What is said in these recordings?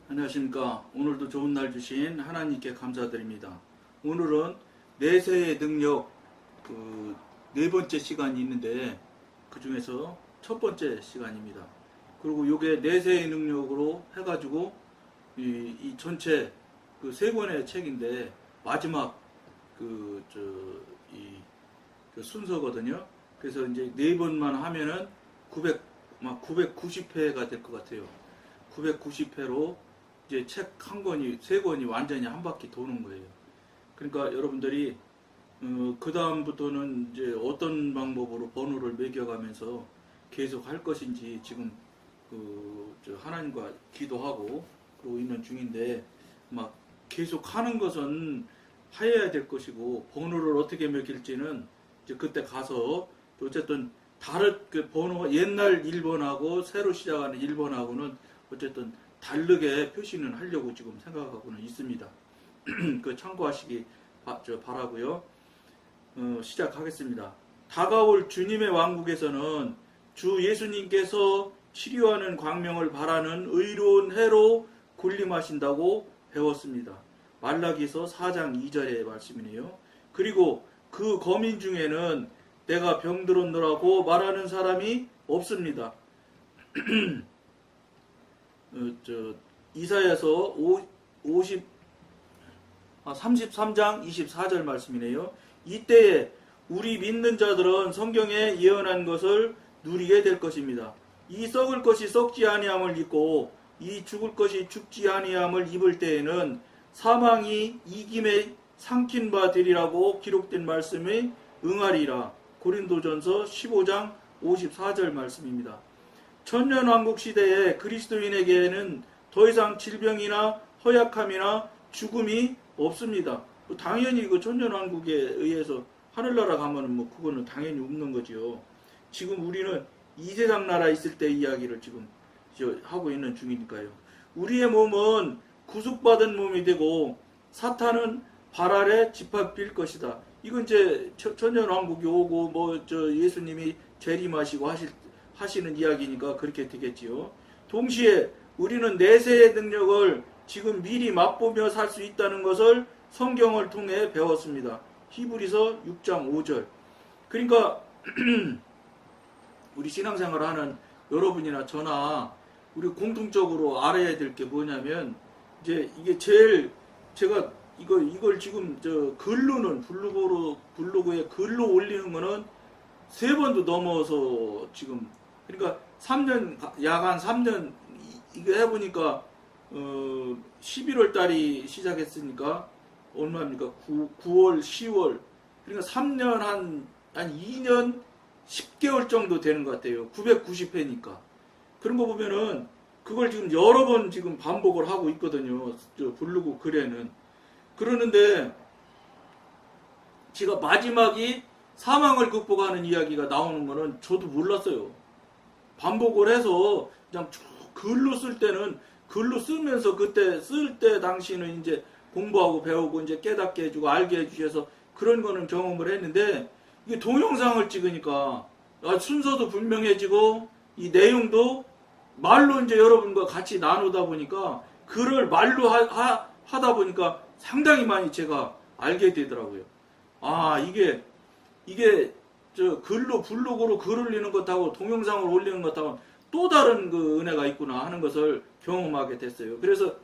안녕하십니까. 오늘도 좋은 날 주신 하나님께 감사드립니다. 오늘은 내세의 능력 네 번째 시간이 있는데 그 중에서 첫 번째 시간입니다. 그리고 이게 내세의 능력으로 해가지고 이 전체 그 세 권의 책인데 마지막 그 순서거든요. 그래서 이제 네 번만 하면은 990회가 될 것 같아요. 990회로 이제 책 한 권이, 세 권이 완전히 한 바퀴 도는 거예요. 그러니까 여러분들이, 그 다음부터는 이제 어떤 방법으로 번호를 매겨가면서 계속 할 것인지 지금, 하나님과 기도하고 그러고 있는 중인데, 막 계속 하는 것은 하여야 될 것이고, 번호를 어떻게 매길지는 이제 그때 가서, 어쨌든 다른 그 번호가 옛날 1번하고 새로 시작하는 1번하고는 어쨌든 다르게 표시는 하려고 지금 생각하고는 있습니다. 그 참고하시기 바라고요. 시작하겠습니다. 다가올 주님의 왕국에서는 주 예수님께서 치료하는 광명을 바라는 의로운 해로 군림하신다고 배웠습니다. 말라기서 4장 2절의 말씀이네요. 그리고 그 거민 중에는 내가 병들었노라고 말하는 사람이 없습니다. 이사야서 33장 24절 말씀이네요. 이때에 우리 믿는 자들은 성경에 예언한 것을 누리게 될 것입니다. 이 썩을 것이 썩지 아니함을 입고 이 죽을 것이 죽지 아니함을 입을 때에는 사망이 이김에 삼킨 바 되리라고 기록된 말씀에 응하리라. 고린도전서 15장 54절 말씀입니다. 천년왕국 시대에 그리스도인에게는 더 이상 질병이나 허약함이나 죽음이 없습니다. 당연히 그 천년왕국에 의해서 하늘나라 가면은 뭐 그거는 당연히 없는 거지요. 지금 우리는 이 세상 나라 있을 때 이야기를 지금 하고 있는 중이니까요. 우리의 몸은 구속받은 몸이 되고 사탄은 발 아래 짓밟힐 것이다. 이건 이제 천년왕국이 오고 예수님이 재림하시고 하시는 이야기니까 그렇게 되겠지요. 동시에 우리는 내세의 능력을 지금 미리 맛보며 살 수 있다는 것을 성경을 통해 배웠습니다. 히브리서 6장 5절. 그러니까 우리 신앙생활을 하는 여러분이나 저나 우리 공통적으로 알아야 될 게 뭐냐면, 이제 이게 제일 제가 이걸 지금 글로는 블로그에 글로 올리는 거는 3번도 넘어서 지금, 그러니까 3년, 약 한 3년 이거 해보니까 11월 달이 시작했으니까 얼마입니까? 9월, 10월. 그러니까 3년 한 2년 10개월 정도 되는 것 같아요. 990회니까. 그런 거 보면은 그걸 지금 여러 번 지금 반복을 하고 있거든요. 블로그 글에는. 그러는데 제가 마지막이 사망을 극복하는 이야기가 나오는 거는 저도 몰랐어요. 반복을 해서 그냥 쭉 글로 쓸 때는 글로 쓰면서 그때 쓸 때 당시는 이제 공부하고 배우고 이제 깨닫게 해주고 알게 해주셔서 그런 거는 경험을 했는데, 이게 동영상을 찍으니까 순서도 분명해지고 이 내용도 말로 이제 여러분과 같이 나누다 보니까 글을 말로 하다 보니까 상당히 많이 제가 알게 되더라고요. 아, 이게 글로 블로그로 글 올리는 것하고 동영상을 올리는 것하고 또 다른 그 은혜가 있구나 하는 것을 경험하게 됐어요. 그래서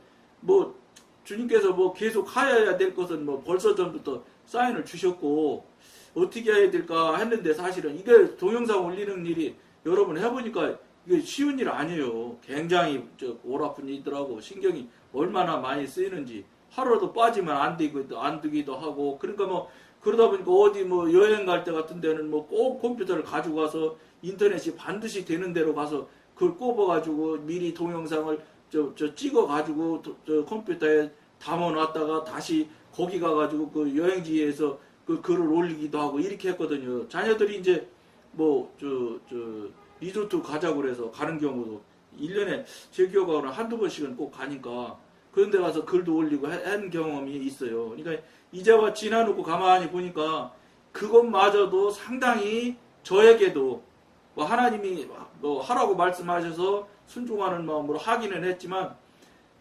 주님께서 계속 하여야 될 것은 벌써 전부터 사인을 주셨고 어떻게 해야 될까 했는데, 사실은 이게 동영상 올리는 일이 여러분 해보니까 이게 쉬운 일 아니에요. 굉장히 골아픈 일이더라고. 신경이 얼마나 많이 쓰이는지. 하루라도 빠지면 안 되기도 하고. 그러니까 그러다 보니까 어디 여행 갈 때 같은 데는 꼭 컴퓨터를 가지고 가서 인터넷이 반드시 되는 데로 가서 그걸 꼽아가지고 미리 동영상을 찍어가지고 컴퓨터에 담아놨다가 다시 거기 가가지고 그 여행지에서 그 글을 올리기도 하고 이렇게 했거든요. 자녀들이 이제 리조트 가자고 그래서 가는 경우도 1년에 제 기억으로는 한두 번씩은 꼭 가니까 그런 데 가서 글도 올리고 한 경험이 있어요. 그러니까 이제와 지나놓고 가만히 보니까 그것마저도 상당히 저에게도 하나님이 하라고 말씀하셔서 순종하는 마음으로 하기는 했지만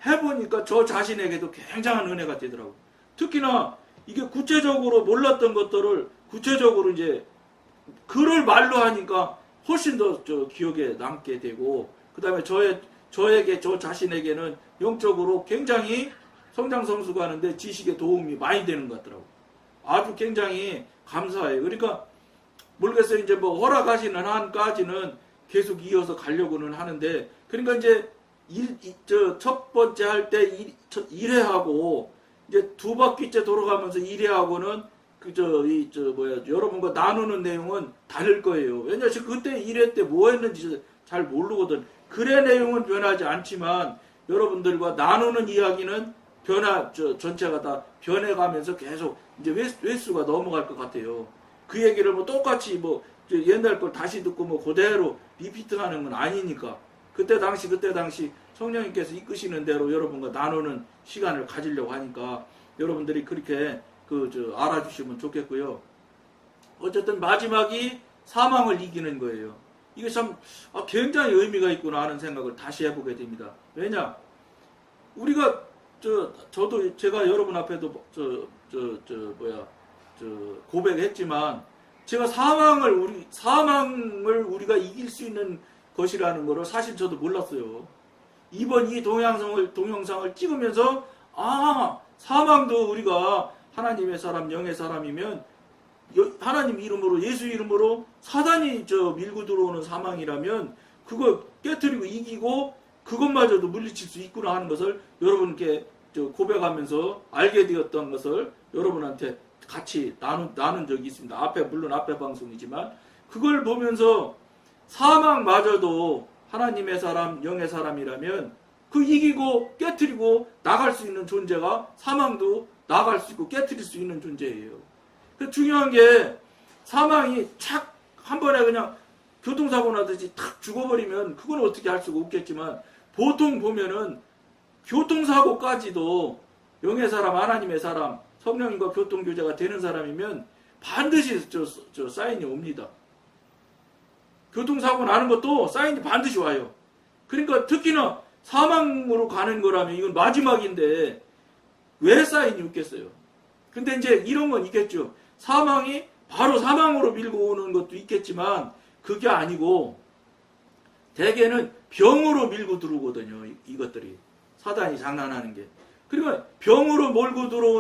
해보니까 저 자신에게도 굉장한 은혜가 되더라고요. 특히나 이게 구체적으로 몰랐던 것들을 구체적으로 이제 글을 말로 하니까 훨씬 더 기억에 남게 되고, 그 다음에 저에게, 저 자신에게는 영적으로 굉장히 성장 성수가 하는데 지식에 도움이 많이 되는 것 같더라고요. 아주 굉장히 감사해요. 그러니까 모르겠어요. 이제 뭐 허락하시는 한까지는 계속 이어서 가려고는 하는데, 그러니까 이제 첫 번째 할 때 1회하고 이제 두 바퀴째 돌아가면서 1회하고는 여러분과 나누는 내용은 다를 거예요. 왜냐면 그때 1회 때 뭐 했는지 잘 모르거든. 글의 내용은 변하지 않지만 여러분들과 나누는 이야기는 전체가 다 변해가면서 계속 이제 횟수가 넘어갈 것 같아요. 그 얘기를 뭐 똑같이 뭐 옛날 걸 다시 듣고 뭐 그대로 리피트하는 건 아니니까 그때 당시 성령님께서 이끄시는 대로 여러분과 나누는 시간을 가지려고 하니까 여러분들이 그렇게 알아주시면 좋겠고요. 어쨌든 마지막이 사망을 이기는 거예요. 이게 참 굉장히 의미가 있구나 하는 생각을 다시 해보게 됩니다. 왜냐? 우리가 저도 제가 여러분 앞에도 고백했지만 제가 사망을 우리가 이길 수 있는 것이라는 거를 사실 저도 몰랐어요. 이번 이 동영상을 찍으면서 사망도 우리가 하나님의 사람, 영의 사람이면 하나님 이름으로, 예수 이름으로 사단이 밀고 들어오는 사망이라면 그거 깨트리고 이기고 그것마저도 물리칠 수 있구나 하는 것을 여러분께 고백하면서 알게 되었던 것을 여러분한테 같이 나눈 적이 있습니다. 물론 앞에 방송이지만 그걸 보면서 사망마저도 하나님의 사람, 영의 사람이라면 그 이기고 깨트리고 나갈 수 있는 존재가 사망도 나갈 수 있고 깨트릴 수 있는 존재예요. 중요한 게 사망이 착 한 번에 그냥 교통사고 나듯이 탁 죽어버리면 그건 어떻게 할 수가 없겠지만 보통 보면은 교통사고까지도 영의 사람, 하나님의 사람, 성령님과 교통교제가 되는 사람이면 반드시 사인이 옵니다. 교통사고 나는 것도 사인이 반드시 와요. 그러니까 특히나 사망으로 가는 거라면 이건 마지막인데 왜 사인이 없겠어요? 근데 이제 이런 건 있겠죠. 사망이 바로 사망으로 밀고 오는 것도 있겠지만 그게 아니고 대개는 병으로 밀고 들어오거든요. 이것들이. 사단이 장난하는 게. 그러니까 병으로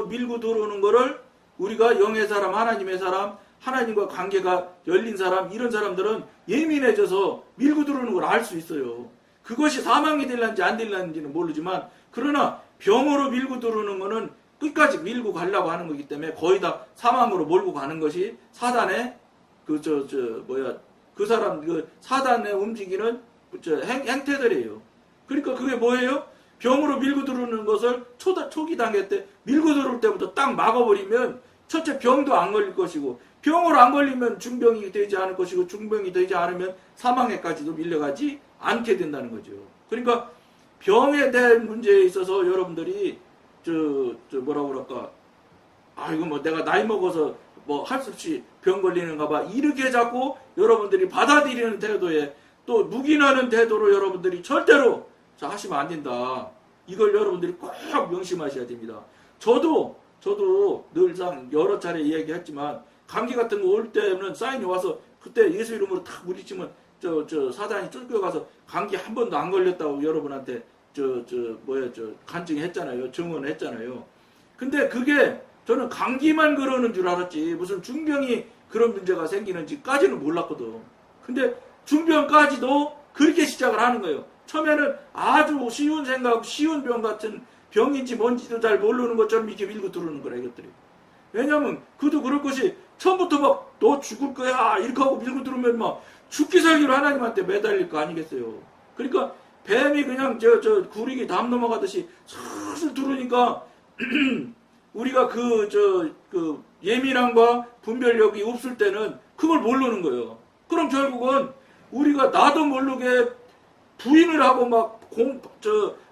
밀고 들어오는 거를 우리가 영의 사람, 하나님의 사람, 하나님과 관계가 열린 사람, 이런 사람들은 예민해져서 밀고 들어오는 걸 알 수 있어요. 그것이 사망이 될는지 안 될는지는 모르지만 그러나 병으로 밀고 들어오는 거는 끝까지 밀고 가려고 하는 거기 때문에 거의 다 사망으로 몰고 가는 것이 사단의 사단의 움직이는 행태들이에요. 그러니까 그게 뭐예요? 병으로 밀고 들어오는 것을 초기 단계 때 밀고 들어올 때부터 딱 막아버리면 첫째 병도 안 걸릴 것이고 병으로 안 걸리면 중병이 되지 않을 것이고 중병이 되지 않으면 사망에까지도 밀려가지 않게 된다는 거죠. 그러니까 병에 대한 문제에 있어서 여러분들이 뭐라 그럴까? 이거 뭐 내가 나이 먹어서 뭐 할 수 없이 병 걸리는가 봐. 이렇게 자꾸 여러분들이 받아들이는 태도에 또 묵인하는 태도로 여러분들이 절대로 하시면 안 된다. 이걸 여러분들이 꼭 명심하셔야 됩니다. 저도 늘상 여러 차례 이야기했지만 감기 같은 거 올 때는 사인이 와서 그때 예수 이름으로 탁 물리치면 사단이 쫓겨가서 감기 한 번도 안 걸렸다고 여러분한테 간증했잖아요. 증언했잖아요. 근데 그게 저는 감기만 그러는 줄 알았지 무슨 중병이 그런 문제가 생기는지까지는 몰랐거든. 근데 중병까지도 그렇게 시작을 하는 거예요. 처음에는 아주 쉬운 생각, 쉬운 병 같은 병인지 뭔지도 잘 모르는 것처럼 이렇게 밀고 들어오는 거라 이것들이. 왜냐면 그도 그럴 것이 처음부터 막 너 죽을 거야 이렇게 하고 밀고 들어오면 막 죽기 살기로 하나님한테 매달릴 거 아니겠어요. 그러니까 뱀이 그냥 구리기 담 넘어가듯이 슬슬 들어오니까 우리가 그 예민함과 분별력이 없을 때는 그걸 모르는 거예요. 그럼 결국은 우리가 나도 모르게 부인을 하고 막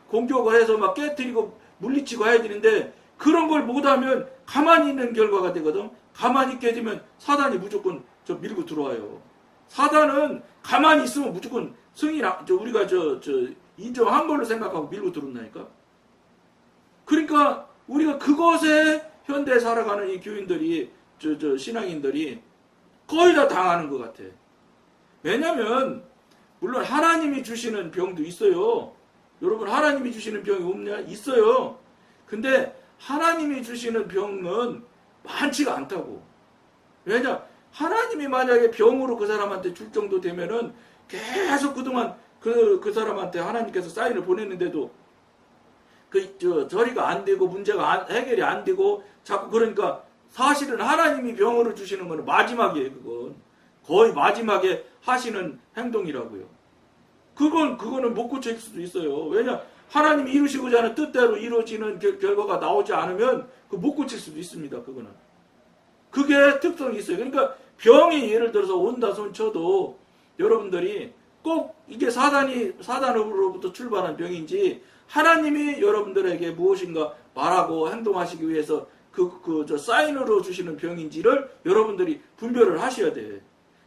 공격을 해서 막 깨뜨리고 물리치고 해야 되는데 그런 걸 못하면 가만히 있는 결과가 되거든. 가만히 있게 되면 사단이 무조건 밀고 들어와요. 사단은 가만히 있으면 무조건 우리가 인정한 걸로 생각하고 밀고 들어온다니까. 그러니까 우리가 그것에 현대에 살아가는 이 교인들이, 신앙인들이 거의 다 당하는 것 같아. 왜냐면, 물론 하나님이 주시는 병도 있어요. 여러분, 하나님이 주시는 병이 없냐? 있어요. 근데 하나님이 주시는 병은 많지가 않다고. 왜냐? 하나님이 만약에 병으로 그 사람한테 줄 정도 되면은 계속 그동안 그 사람한테 하나님께서 사인을 보냈는데도 처리가 안 되고 문제가 해결이 안 되고 자꾸 그러니까 사실은 하나님이 병으로 주시는 거는 마지막이에요. 그건 거의 마지막에 하시는 행동이라고요. 그거는 못 고칠 수도 있어요. 왜냐? 하나님이 이루시고자 하는 뜻대로 이루어지는 결과가 나오지 않으면 못 고칠 수도 있습니다. 그거는. 그게 특성이 있어요. 그러니까 병이 예를 들어서 온다 손쳐도 여러분들이 꼭 이게 사단으로부터 출발한 병인지 하나님이 여러분들에게 무엇인가 말하고 행동하시기 위해서 사인으로 주시는 병인지를 여러분들이 분별을 하셔야 돼.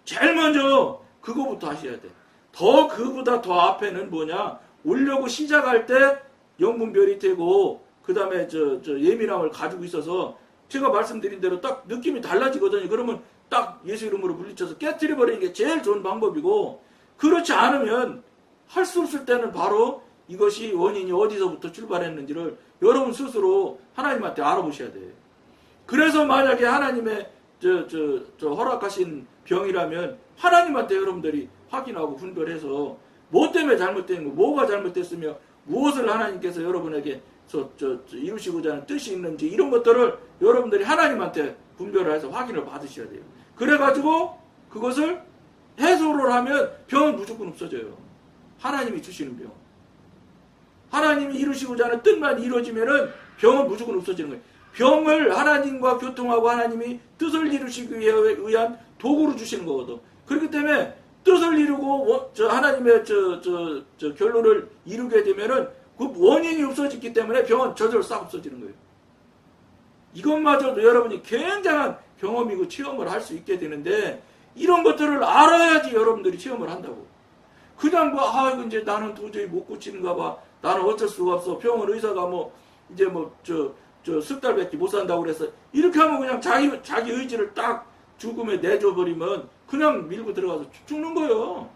제일 먼저 그거부터 하셔야 돼. 그보다 더 앞에는 뭐냐? 오려고 시작할 때 영분별이 되고 그 다음에 예민함을 가지고 있어서 제가 말씀드린 대로 딱 느낌이 달라지거든요. 그러면 딱 예수 이름으로 물리쳐서 깨트려버리는 게 제일 좋은 방법이고, 그렇지 않으면 할 수 없을 때는 바로 이것이 원인이 어디서부터 출발했는지를 여러분 스스로 하나님한테 알아보셔야 돼요. 그래서 만약에 하나님의 허락하신 병이라면 하나님한테 여러분들이 확인하고 분별해서 뭐 때문에 잘못된 거, 뭐가 잘못됐으며 무엇을 하나님께서 여러분에게 이루시고자 하는 뜻이 있는지 이런 것들을 여러분들이 하나님한테 분별을 해서 확인을 받으셔야 돼요. 그래가지고 그것을 해소를 하면 병은 무조건 없어져요. 하나님이 주시는 병. 하나님이 이루시고자 하는 뜻만 이루어지면은 병은 무조건 없어지는 거예요. 병을 하나님과 교통하고 하나님이 뜻을 이루시기 위한 도구로 주시는 거거든. 그렇기 때문에 뜻을 이루고 하나님의 결론을 이루게 되면은 그 원인이 없어졌기 때문에 병은 저절로 싹 없어지는 거예요. 이것마저도 여러분이 굉장한 경험이고 체험을 할 수 있게 되는데, 이런 것들을 알아야지 여러분들이 체험을 한다고. 그냥 이거 이제 나는 도저히 못 고치는가 봐. 나는 어쩔 수가 없어. 병원 의사가 이제 석 달밖에 못 산다고 그래서 이렇게 하면 그냥 자기 의지를 딱 죽음에 내줘버리면 그냥 밀고 들어가서 죽는 거예요.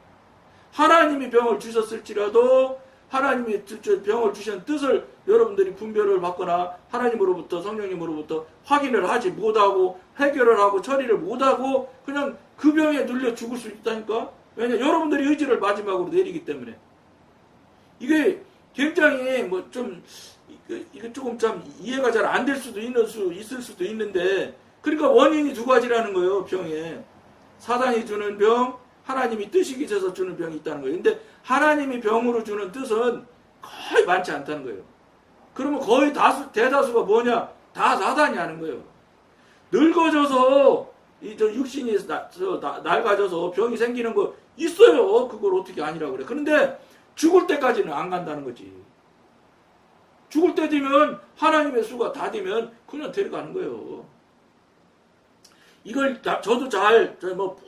하나님이 병을 주셨을지라도 하나님이 병을 주신 뜻을 여러분들이 분별을 받거나 하나님으로부터 성령님으로부터 확인을 하지 못하고 해결을 하고 처리를 못하고 그냥 그 병에 눌려 죽을 수 있다니까. 왜냐? 여러분들이 의지를 마지막으로 내리기 때문에. 이게 굉장히 이게 조금 참 이해가 잘 안 될 수도 있을 수도 있는데, 그러니까 원인이 두 가지라는 거예요. 병에 사단이 주는 병, 하나님이 뜻이 있어서 주는 병이 있다는 거예요. 근데 하나님이 병으로 주는 뜻은 거의 많지 않다는 거예요. 그러면 거의 대다수가 뭐냐? 다 사단이 하는 거예요. 늙어져서 육신이 낡아져서 병이 생기는 거 있어요. 그걸 어떻게 아니라고 그래. 그런데 죽을 때까지는 안 간다는 거지. 죽을 때 되면 하나님의 수가 다 되면 그냥 데려가는 거예요. 이걸 저도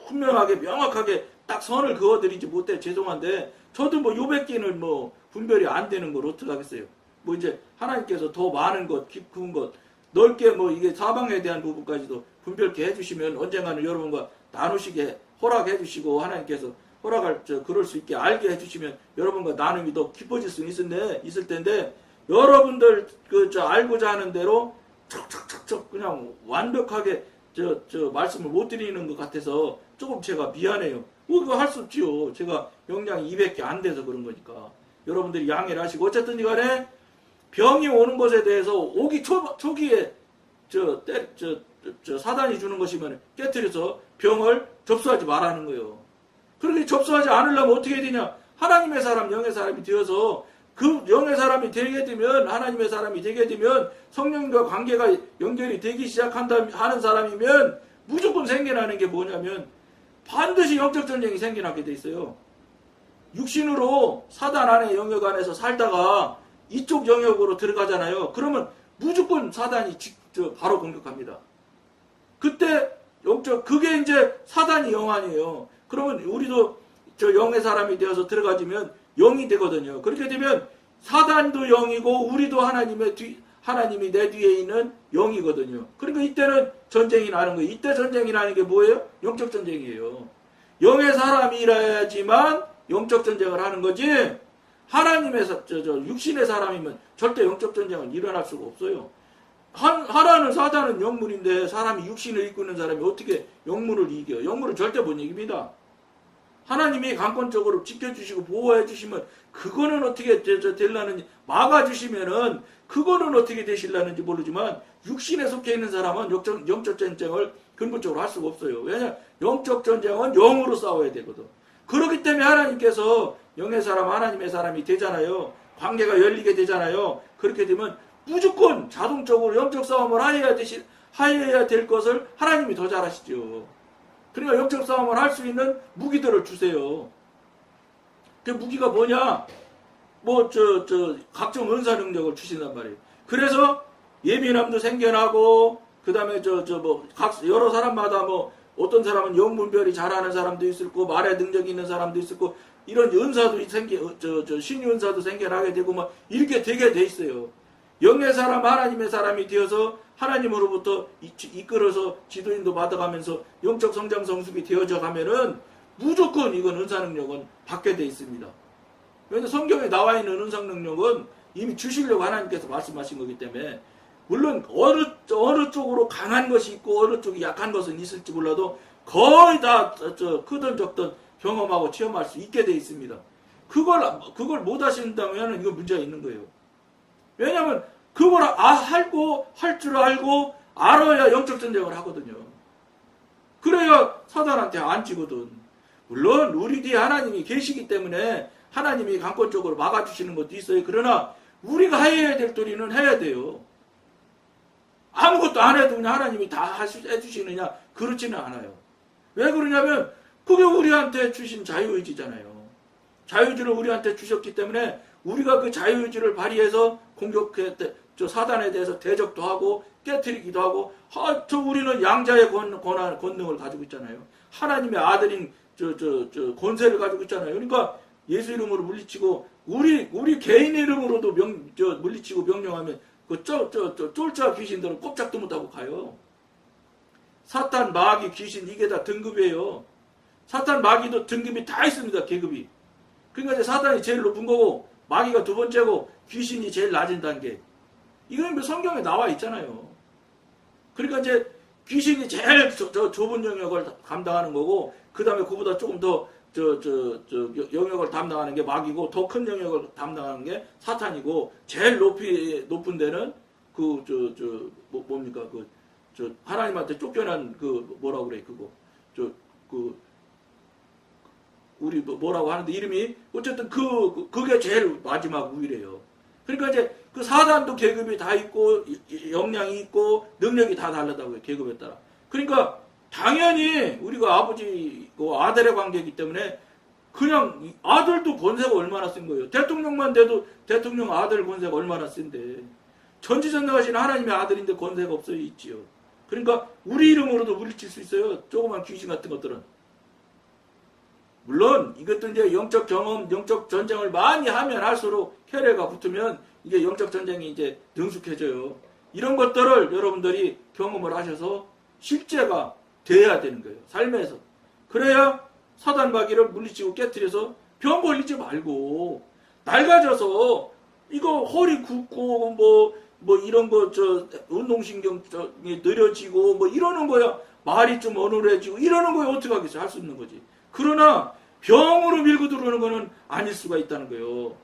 분명하게 명확하게 딱 선을 그어드리지 못해 죄송한데, 저도 요백기는 분별이 안 되는 걸 어떻게 하겠어요. 이제 하나님께서 더 많은 것, 깊은 것, 넓게 이게 사방에 대한 부분까지도 분별케 해주시면 언젠가는 여러분과 나누시게 허락해 주시고, 하나님께서 허락할 그럴 수 있게 알게 해주시면 여러분과 나눔이 더 깊어질 수 있을 텐데, 여러분들 알고자 하는 대로 척척척척 그냥 완벽하게 말씀을 못 드리는 것 같아서 조금 제가 미안해요. 그거 할 수 없지요. 제가 용량이 200개 안 돼서 그런 거니까. 여러분들이 양해를 하시고, 어쨌든 간에 병이 오는 것에 대해서 오기 초기에 사단이 주는 것이면 깨트려서 병을 접수하지 말라는 거예요. 그렇게 접수하지 않으려면 어떻게 해야 되냐? 하나님의 사람, 영의 사람이 되어서 그 영의 사람이 되게 되면, 하나님의 사람이 되게 되면, 성령과 관계가 연결이 되기 시작한다 하는 사람이면 무조건 생겨나는 게 뭐냐면 반드시 영적 전쟁이 생겨나게 돼 있어요. 육신으로 사단 안에 영역 안에서 살다가 이쪽 영역으로 들어가잖아요. 그러면 무조건 사단이 바로 공격합니다. 그때 그게 이제 사단이 영 아니에요. 그러면 우리도 영의 사람이 되어서 들어가지면 영이 되거든요. 그렇게 되면 사단도 영이고 우리도 하나님이 내 뒤에 있는 영이거든요. 그러니까 이때는 전쟁이 나는 거예요. 이때 전쟁이 나는 게 뭐예요? 영적 전쟁이에요. 영의 사람이라야지만 영적 전쟁을 하는 거지, 하나님의 육신의 사람이면 절대 영적 전쟁은 일어날 수가 없어요. 하나는 사단은 영물인데 사람이 육신을 입고 있는 사람이 어떻게 영물을 이겨? 영물은 절대 못 이깁니다. 하나님이 강권적으로 지켜주시고 보호해 주시면 그거는 어떻게 되려는지, 막아주시면은 그거는 어떻게 되실라는지 모르지만 육신에 속해 있는 사람은 영적 전쟁을 근본적으로 할 수가 없어요. 왜냐? 영적 전쟁은 영으로 싸워야 되거든. 그렇기 때문에 하나님께서 영의 사람, 하나님의 사람이 되잖아요. 관계가 열리게 되잖아요. 그렇게 되면 무조건 자동적으로 영적 싸움을 하여야 될 것을 하나님이 더 잘하시죠. 그러니까 영적 싸움을 할 수 있는 무기들을 주세요. 그 무기가 뭐냐? 각종 은사 능력을 주신단 말이에요. 그래서 예민함도 생겨나고, 그 다음에 여러 사람마다 어떤 사람은 영문별이 잘하는 사람도 있을 거고, 말의 능력이 있는 사람도 있을 거고, 이런 은사도 신유 은사도 생겨나게 되고, 이렇게 되게 돼 있어요. 영의 사람, 하나님의 사람이 되어서 하나님으로부터 이끌어서 지도인도 받아가면서 영적 성장 성숙이 되어져 가면은 무조건 이건 은사 능력은 받게 돼 있습니다. 왜냐하면 성경에 나와 있는 은사 능력은 이미 주시려고 하나님께서 말씀하신 거기 때문에, 물론 어느 쪽으로 강한 것이 있고 어느 쪽이 약한 것은 있을지 몰라도 거의 다 크든 적든 경험하고 체험할 수 있게 돼 있습니다. 그걸 못 하신다면 이건 문제가 있는 거예요. 왜냐하면 그걸 할 줄 알고 알아야 영적 전쟁을 하거든요. 그래야 사단한테 안 지거든. 물론 우리 뒤에 하나님이 계시기 때문에 하나님이 강권적으로 막아주시는 것도 있어요. 그러나 우리가 해야 될 도리는 해야 돼요. 아무것도 안 해도 그냥 하나님이 다 해주시느냐? 그렇지는 않아요. 왜 그러냐면 그게 우리한테 주신 자유의지잖아요. 자유의지를 우리한테 주셨기 때문에 우리가 그 자유의지를 발휘해서 사단에 대해서 대적도 하고 깨트리기도 하고, 우리는 양자의 권능을 가지고 있잖아요. 하나님의 아들인 권세를 가지고 있잖아요. 그러니까 예수 이름으로 물리치고 우리 개인 이름으로도 물리치고 명령하면 그 쫄자 귀신들은 꼼짝도 못하고 가요. 사탄, 마귀, 귀신 이게 다 등급이에요. 사탄, 마귀도 등급이 다 있습니다. 계급이. 그러니까 이제 사탄이 제일 높은 거고 마귀가 두 번째고 귀신이 제일 낮은 단계. 이건 성경에 나와 있잖아요. 그러니까 이제 귀신이 제일 좁은 영역을 감당하는 거고, 그 다음에 그보다 조금 더 영역을 담당하는 게 마귀고, 더 큰 영역을 담당하는 게 사탄이고, 제일 높은 데는 뭡니까? 하나님한테 쫓겨난 뭐라고 그래, 그거. 우리 뭐라고 하는데 이름이, 어쨌든 그게 제일 마지막 우위래요. 그러니까 이제 그 사단도 계급이 다 있고, 역량이 있고, 능력이 다 다르다고요, 계급에 따라. 그러니까 당연히 우리가 아버지고 아들의 관계이기 때문에 그냥 아들도 권세가 얼마나 센 거예요. 대통령만 돼도 대통령 아들 권세가 얼마나 센데, 전지전능하신 하나님의 아들인데 권세가 없어요? 있지요. 그러니까 우리 이름으로도 물리칠 수 있어요. 조그만 귀신 같은 것들은. 물론 이것도 이제 영적 경험, 영적 전쟁을 많이 하면 할수록 혈애가 붙으면 이게 영적 전쟁이 이제 능숙해져요. 이런 것들을 여러분들이 경험을 하셔서 실제가 돼야 되는 거예요. 삶에서. 그래야 사단 마귀를 물리치고 깨트려서 병 걸리지 말고, 낡아져서 이거 허리 굽고 이런 거 운동신경이 느려지고 이러는 거야. 말이 좀 어눌해지고 이러는 거야. 어떻게 하겠어요? 할 수 있는 거지. 그러나 병으로 밀고 들어오는 거는 아닐 수가 있다는 거예요.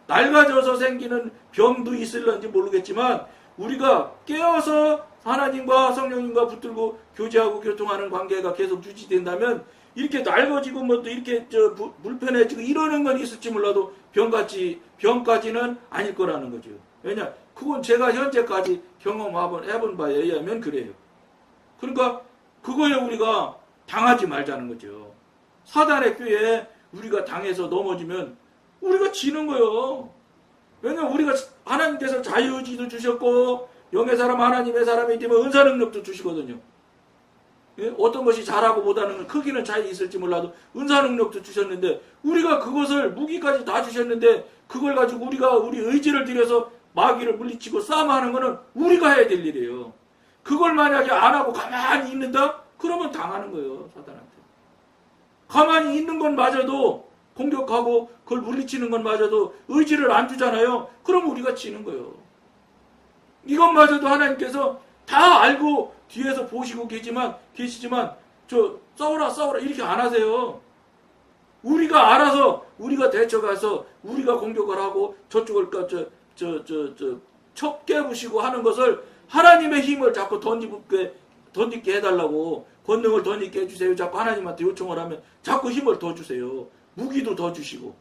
낡아져서 생기는 병도 있을런지 모르겠지만, 우리가 깨어서 하나님과 성령님과 붙들고 교제하고 교통하는 관계가 계속 유지된다면, 이렇게 낡아지고 또 이렇게 불편해지고 이러는 건 있을지 몰라도 병까지는 아닐 거라는 거죠. 왜냐? 그건 제가 현재까지 경험해본 바에 의하면 그래요. 그러니까 그거에 우리가 당하지 말자는 거죠. 사단의 꾀에 우리가 당해서 넘어지면 우리가 지는 거예요. 왜냐면 우리가 하나님께서 자유의지도 주셨고, 영의 사람, 하나님의 사람이 되면 은사 능력도 주시거든요. 예? 어떤 것이 잘하고 못하는 크기는 차이 있을지 몰라도 은사 능력도 주셨는데, 우리가 그것을 무기까지 다 주셨는데, 그걸 가지고 우리가 우리 의지를 들여서 마귀를 물리치고 싸움하는 거는 우리가 해야 될 일이에요. 그걸 만약에 안 하고 가만히 있는다? 그러면 당하는 거예요, 사단한테. 가만히 있는 건마저도 공격하고 그걸 물리치는 건마저도 의지를 안 주잖아요. 그럼 우리가 지는 거예요. 이것마저도 하나님께서 다 알고 뒤에서 보시고 계시지만 저 싸우라 이렇게 안 하세요. 우리가 알아서 우리가 대처가서 우리가 공격을 하고 저쪽을 척 깨부시고 하는 것을 하나님의 힘을 자꾸 던지게 해달라고, 권능을 던지게 해주세요. 자꾸 하나님한테 요청을 하면 자꾸 힘을 더 주세요. 무기도 더 주시고.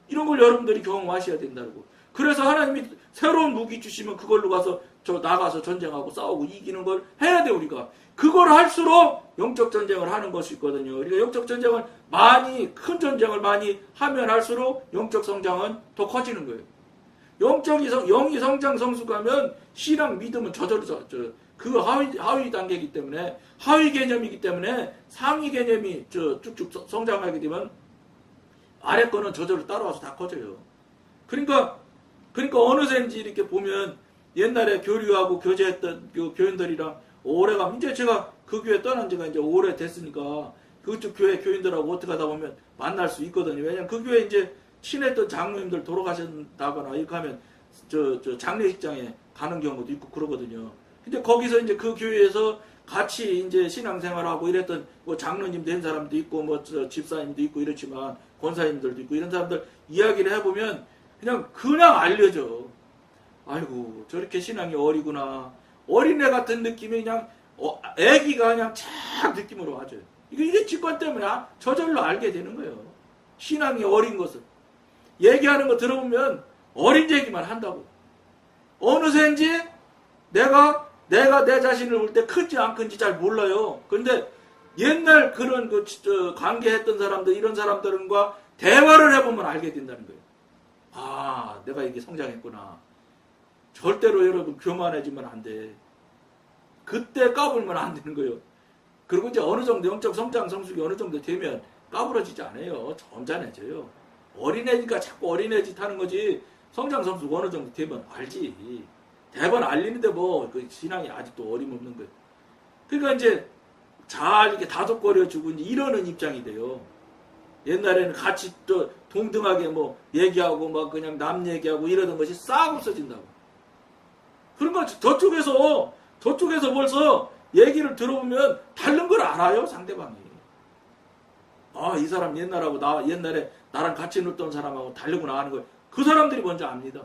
이런 걸 여러분들이 경험하셔야 된다고. 그래서 하나님이 새로운 무기 주시면 그걸로 가서 나가서 전쟁하고 싸우고 이기는 걸 해야 돼, 우리가. 그걸 할수록 영적 전쟁을 하는 것이 있거든요. 그러니까 영적 전쟁을 큰 전쟁을 많이 하면 할수록 영적 성장은 더 커지는 거예요. 영이 성장 성숙하면 신앙 믿음은 저절로 그 하위 단계이기 때문에, 하위 개념이기 때문에 상위 개념이 쭉쭉 성장하게 되면 아래 거는 저절로 따라와서 다 커져요. 그러니까 어느새인지 이렇게 보면 옛날에 교류하고 교제했던 교인들이랑 오래가면, 이제 제가 그 교회 떠난 지가 이제 오래 됐으니까 그쪽 교회 교인들하고 어떻게 하다 보면 만날 수 있거든요. 왜냐면 그 교회 이제 친했던 장로님들 돌아가신다거나 이렇게 하면 장례식장에 가는 경우도 있고 그러거든요. 근데 거기서 이제 그 교회에서 같이 이제 신앙생활하고 이랬던 뭐 장로님 된 사람도 있고 뭐 집사님도 있고 이렇지만 권사님들도 있고 이런 사람들 이야기를 해보면 그냥 알려져. 아이고 저렇게 신앙이 어리구나. 어린애 같은 느낌이 그냥 애기가 그냥 착 느낌으로 와줘요. 이게 직관 때문에 저절로 알게 되는 거예요. 신앙이 어린 것을. 얘기하는 거 들어보면 어린 얘기만 한다고. 어느새인지 내가 내 자신을 볼 때 큰지 안 큰지 잘 몰라요. 그런데 옛날 그런 관계했던 사람들, 이런 사람들과 대화를 해보면 알게 된다는 거예요. 아, 내가 이게 성장했구나. 절대로 여러분 교만해지면 안 돼. 그때 까불면 안 되는 거예요. 그리고 이제 어느 정도 영적 성장 성숙이 어느 정도 되면 까불어지지 않아요. 점잖해져요. 어린애니까 자꾸 어린애 짓 하는 거지. 성장 성숙 어느 정도 되면 알지. 대번 알리는데 뭐 그 신앙이 아직도 어림없는 거예요. 그러니까 이제 잘 이렇게 다독거려주고 이제 이러는 입장이 돼요. 옛날에는 같이 또 동등하게 뭐 얘기하고 막 그냥 남 얘기하고 이러던 것이 싹 없어진다고. 그러니까 저쪽에서 벌써 얘기를 들어보면 다른 걸 알아요, 상대방이. 아, 이 사람 옛날에 나랑 같이 놀던 사람하고 다르구나 하는 걸 그 사람들이 먼저 압니다.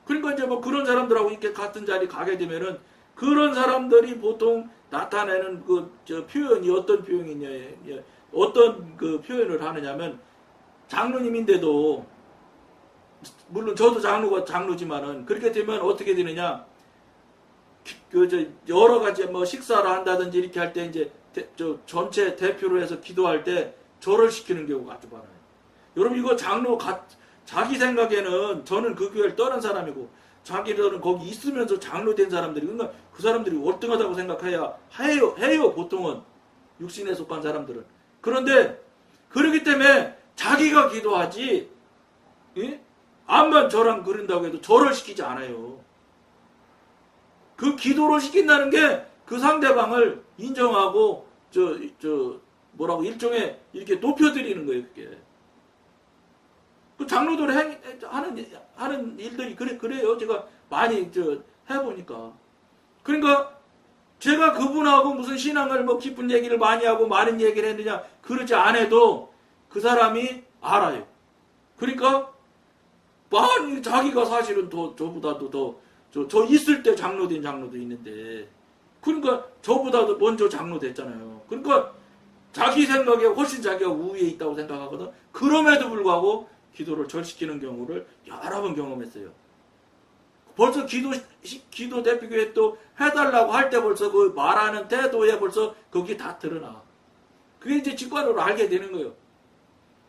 그러니까 이제 뭐 그런 사람들하고 이렇게 같은 자리 가게 되면은 그런 사람들이 보통 나타내는 표현이 어떤 표현이냐, 어떤 그 표현을 하느냐면, 장로님인데도, 물론 저도 장로지만은, 그렇게 되면 어떻게 되느냐, 여러 가지 뭐 식사를 한다든지 이렇게 할 때 이제 전체 대표로 해서 기도할 때 절을 시키는 경우가 아주 많아요. 여러분 이거 자기 생각에는 저는 그 교회를 떠난 사람이고 자기들은 거기 있으면서 장로 된 사람들이, 그러니까 그 사람들이 월등하다고 생각해야 해요 보통은 육신에 속한 사람들은. 그런데 그렇기 때문에 자기가 기도하지, 예? 암만 저랑 그런다고 해도 절을 시키지 않아요. 그 기도를 시킨다는 게 그 상대방을 인정하고 뭐라고 일종의 이렇게 높여드리는 거예요, 그게. 그 장로들이 하는 일들이 그래요. 제가 많이 해보니까. 그러니까 제가 그분하고 무슨 신앙을 뭐 깊은 얘기를 많이 하고 많은 얘기를 했느냐, 그러지 않아도 그 사람이 알아요. 그러니까 많이 자기가 사실은 저보다도 저 있을 때 장로된 장로도 있는데, 그러니까 저보다도 먼저 장로 됐잖아요. 그러니까 자기 생각에 훨씬 자기가 우위에 있다고 생각하거든. 그럼에도 불구하고 기도를 절시키는 경우를 여러 번 경험했어요. 벌써 기도 대표교회 또 해달라고 할 때 벌써 그 말하는 태도에 벌써 그게 다 드러나. 그게 이제 직관으로 알게 되는 거예요.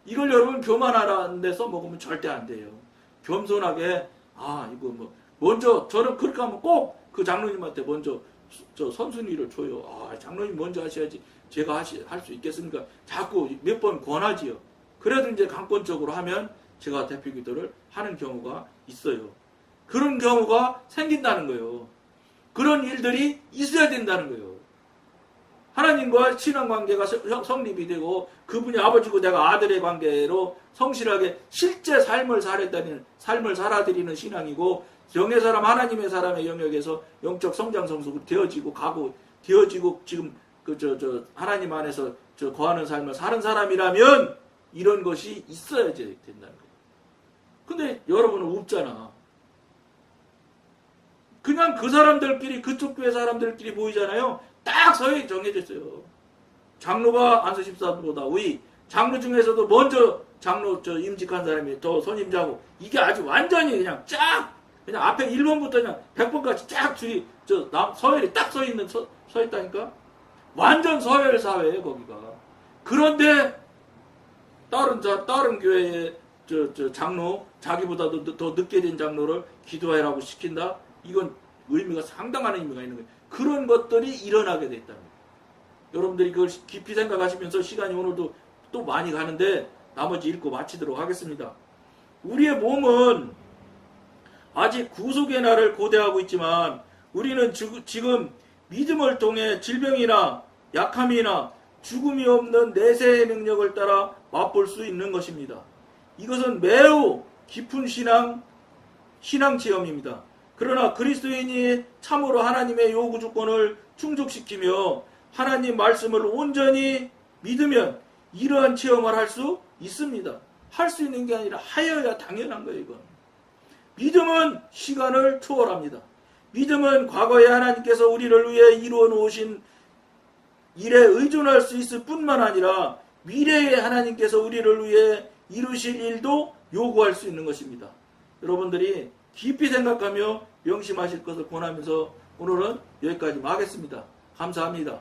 이걸 여러분 교만하라는 데서 먹으면 절대 안 돼요. 겸손하게, 이거 뭐, 먼저, 저는 그렇게 하면 꼭 그 장로님한테 먼저 선순위를 줘요. 장로님 먼저 하셔야지 제가 할 수 있겠습니까? 자꾸 몇 번 권하지요. 그래도 이제 강권적으로 하면 제가 대표 기도를 하는 경우가 있어요. 그런 경우가 생긴다는 거예요. 그런 일들이 있어야 된다는 거예요. 하나님과 신앙관계가 성립이 되고 그분이 아버지고 내가 아들의 관계로 성실하게 실제 삶을 살아드리는 신앙이고 영의 사람 하나님의 사람의 영역에서 영적 성장 성숙이 되어지고 지금 하나님 안에서 거하는 삶을 사는 사람이라면 이런 것이 있어야 된다는 거예요. 근데 여러분은 없잖아. 그냥 그 사람들끼리 그쪽 교회 사람들끼리 보이잖아요. 딱 서열이 정해져 있어요. 장로가 안수 14보다 위, 장로 중에서도 먼저 장로 임직한 사람이 더 선임자고, 이게 아주 완전히 그냥 그냥 앞에 1번부터 그냥 100번까지 쫙 줄이 서열이 딱 서 있다니까. 완전 서열 사회예요 거기가. 그런데 다른 교회의 장로, 자기보다도 더 늦게 된 장로를 기도하라고 시킨다. 이건 의미가 상당한 의미가 있는 거예요. 그런 것들이 일어나게 됐다는 거예요. 여러분들이 그걸 깊이 생각하시면서 시간이 오늘도 또 많이 가는데 나머지 읽고 마치도록 하겠습니다. 우리의 몸은 아직 구속의 날을 고대하고 있지만 우리는 지금 믿음을 통해 질병이나 약함이나 죽음이 없는 내세의 능력을 따라 맛볼 수 있는 것입니다. 이것은 매우 깊은 신앙 체험입니다. 그러나 그리스도인이 참으로 하나님의 요구 조건을 충족시키며 하나님 말씀을 온전히 믿으면 이러한 체험을 할 수 있습니다. 할 수 있는 게 아니라 하여야 당연한 거예요. 이건. 믿음은 시간을 초월합니다. 믿음은 과거에 하나님께서 우리를 위해 이루어 놓으신 일에 의존할 수 있을 뿐만 아니라 미래에 하나님께서 우리를 위해 이루실 일도 요구할 수 있는 것입니다. 여러분들이 깊이 생각하며 명심하실 것을 권하면서 오늘은 여기까지 하겠습니다. 감사합니다.